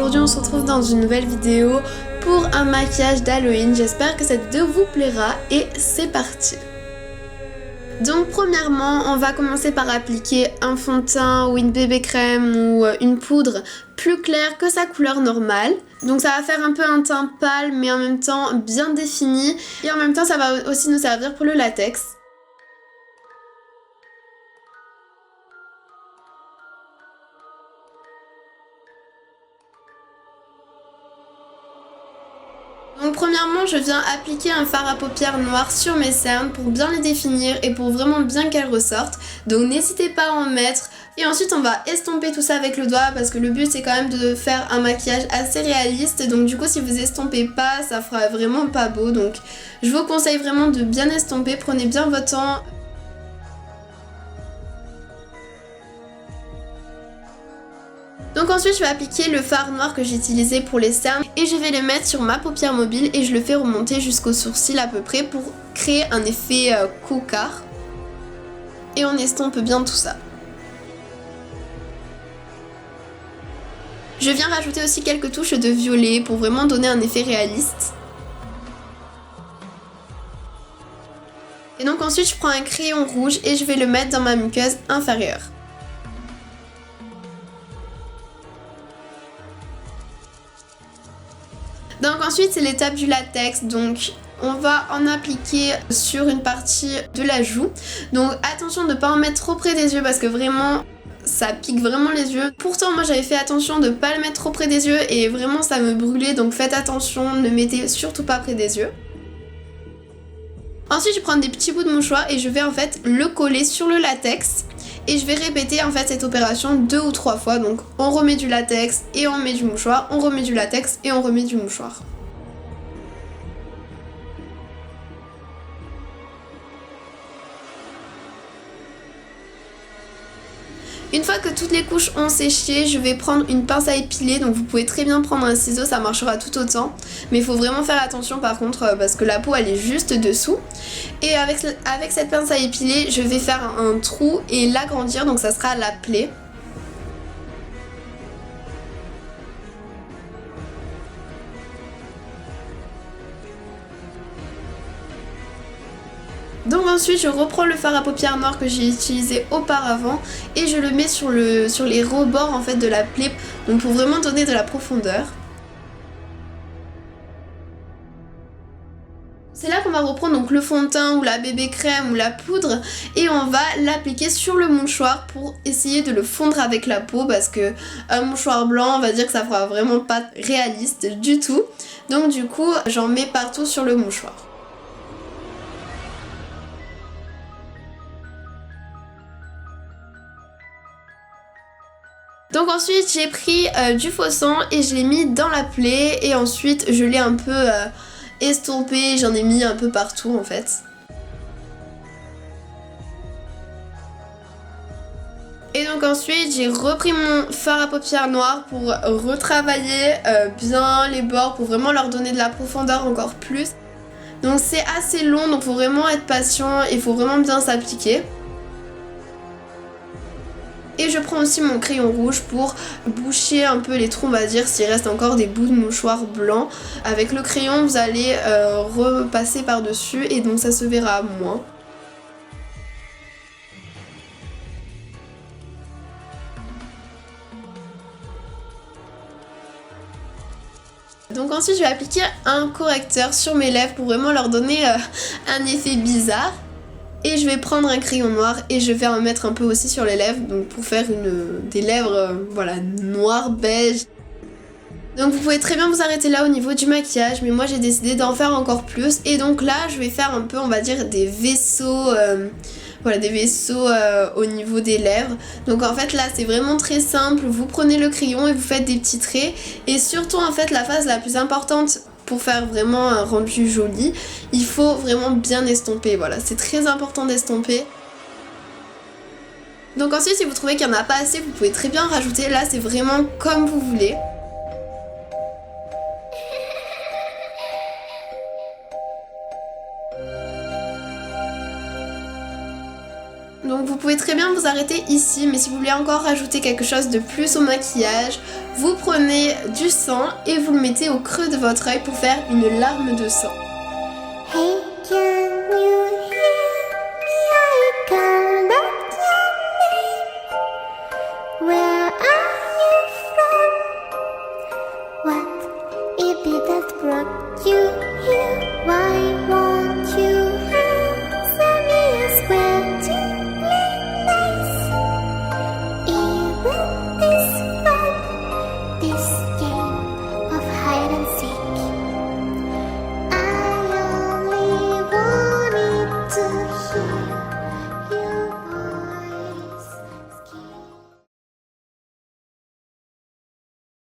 aujourd'hui on se retrouve dans une nouvelle vidéo pour un maquillage d'Halloween. J'espère que cette vidéo vous plaira et c'est parti. Donc premièrement, on va commencer par appliquer un fond de teint ou une bébé crème ou une poudre plus claire que sa couleur normale. Donc ça va faire un peu un teint pâle mais en même temps bien défini et en même temps ça va aussi nous servir pour le latex. Donc premièrement, je viens appliquer un fard à paupières noir sur mes cernes pour bien les définir et pour vraiment bien qu'elles ressortent. Donc n'hésitez pas à en mettre. Et ensuite on va estomper tout ça avec le doigt parce que le but c'est quand même de faire un maquillage assez réaliste. Donc du coup si vous estompez pas, ça fera vraiment pas beau. Donc je vous conseille vraiment de bien estomper, prenez bien votre temps. Donc ensuite je vais appliquer le fard noir que j'ai utilisé pour les cernes et je vais le mettre sur ma paupière mobile et je le fais remonter jusqu'au sourcil à peu près pour créer un effet cocard. Et on estompe bien tout ça. Je viens rajouter aussi quelques touches de violet pour vraiment donner un effet réaliste. Et donc ensuite je prends un crayon rouge et je vais le mettre dans ma muqueuse inférieure. Donc ensuite c'est l'étape du latex, donc on va en appliquer sur une partie de la joue. Donc attention de ne pas en mettre trop près des yeux parce que vraiment ça pique vraiment les yeux. Pourtant moi j'avais fait attention de ne pas le mettre trop près des yeux et vraiment ça me brûlait, donc faites attention, ne mettez surtout pas près des yeux. Ensuite je prends des petits bouts de mouchoir et je vais en fait le coller sur le latex. Et je vais répéter en fait cette opération 2 ou 3 fois. Donc on remet du latex et on met du mouchoir, on remet du latex et on remet du mouchoir. Une fois que toutes les couches ont séché, je vais prendre une pince à épiler. Donc vous pouvez très bien prendre un ciseau, ça marchera tout autant. Mais il faut vraiment faire attention par contre parce que la peau elle est juste dessous. Et avec cette pince à épiler, je vais faire un trou et l'agrandir, donc ça sera la plaie. Donc ensuite je reprends le fard à paupières noir que j'ai utilisé auparavant et je le mets sur les rebords en fait de la plaie, donc pour vraiment donner de la profondeur. C'est là qu'on va reprendre donc le fond de teint ou la bébé crème ou la poudre et on va l'appliquer sur le mouchoir pour essayer de le fondre avec la peau parce que un mouchoir blanc on va dire que ça fera vraiment pas réaliste du tout. Donc du coup j'en mets partout sur le mouchoir. Donc ensuite j'ai pris du faux sang et je l'ai mis dans la plaie et ensuite je l'ai un peu estompé, j'en ai mis un peu partout en fait. Et donc ensuite j'ai repris mon fard à paupières noir pour retravailler bien les bords pour vraiment leur donner de la profondeur encore plus. Donc c'est assez long donc faut vraiment être patient et faut vraiment bien s'appliquer. Et je prends aussi mon crayon rouge pour boucher un peu les trous, on va dire, s'il reste encore des bouts de mouchoir blanc. Avec le crayon, vous allez repasser par-dessus et donc ça se verra moins. Donc ensuite, je vais appliquer un correcteur sur mes lèvres pour vraiment leur donner un effet bizarre. Et je vais prendre un crayon noir et je vais en mettre un peu aussi sur les lèvres, donc pour faire des lèvres voilà, noires, beige. Donc vous pouvez très bien vous arrêter là au niveau du maquillage, mais moi j'ai décidé d'en faire encore plus. Et donc là je vais faire un peu on va dire des vaisseaux, voilà des vaisseaux au niveau des lèvres. Donc en fait là c'est vraiment très simple, vous prenez le crayon et vous faites des petits traits. Et surtout en fait la phase la plus importante pour faire vraiment un rendu joli, il faut vraiment bien estomper, voilà, c'est très important d'estomper. Donc ensuite si vous trouvez qu'il n'y en a pas assez, vous pouvez très bien rajouter, là c'est vraiment comme vous voulez. Donc vous vous pouvez très bien vous arrêter ici, mais si vous voulez encore rajouter quelque chose de plus au maquillage, vous prenez du sang et vous le mettez au creux de votre œil pour faire une larme de sang. Hey, can you hear me? I called out your name. Where are you from? What it is that brought you here? Why won't you answer me? I swear to be nice. Even this fun, this game.